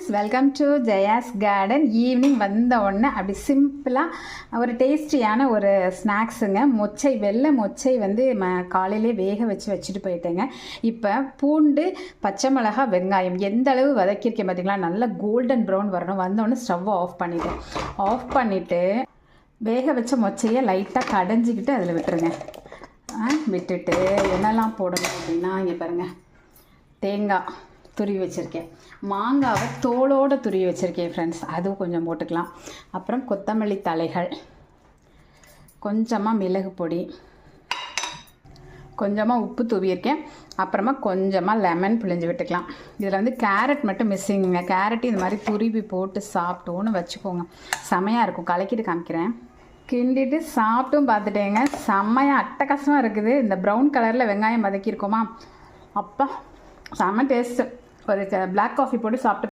Friends, welcome to Jaya's garden. Evening வந்த உடனே அப்படி சிம்பிளாக ஒரு டேஸ்டியான ஒரு ஸ்நாக்ஸுங்க. மொச்சை, வெள்ளை மொச்சை வந்து காலையிலே வேக வச்சுட்டு போயிட்டேங்க. இப்போ பூண்டு, பச்சை மிளகா, வெங்காயம் எந்த அளவு வதக்கியிருக்கேன் பார்த்தீங்களா? நல்லா கோல்டன் ப்ரௌன் வரணும். வந்தோடனே ஸ்டவ்வை ஆஃப் பண்ணிவிட்டு வேக வச்ச மொச்சையை லைட்டாக கடைஞ்சிக்கிட்டு அதில் விட்டுருங்க. விட்டுட்டு என்னெல்லாம் போடணும் அப்படின்னா, இங்கே பாருங்கள், தேங்காய் துருவி வச்சுருக்கேன், மாங்காவை தோலோடு துருவி வச்சுருக்கேன் ஃப்ரெண்ட்ஸ், அதுவும் கொஞ்சம் போட்டுக்கலாம். அப்புறம் கொத்தமல்லி தலைகள், கொஞ்சமாக மிளகு பொடி, கொஞ்சமாக உப்பு தூவியிருக்கேன். அப்புறமா கொஞ்சமாக லெமன் பிழிஞ்சு விட்டுக்கலாம். இதில் வந்து கேரட் மட்டும் மிஸ்ஸிங்க. கேரட் இது மாதிரி துருவி போட்டு சாப்பிட்டோன்னு வச்சுக்கோங்க, செமையாக இருக்கும். கலக்கிட்டு காமிக்கிறேன். கிண்டிட்டு சாப்பிட்டும் பார்த்துட்டேங்க, செம்மையாக அட்டகாசமாக இருக்குது. இந்த ப்ரௌன் கலரில் வெங்காயம் வதக்கியிருக்கோமா, அப்பா செம்ம டேஸ்ட்டு. ஒரு பிளாக் காஃபி போட்டு சாப்பிட்டு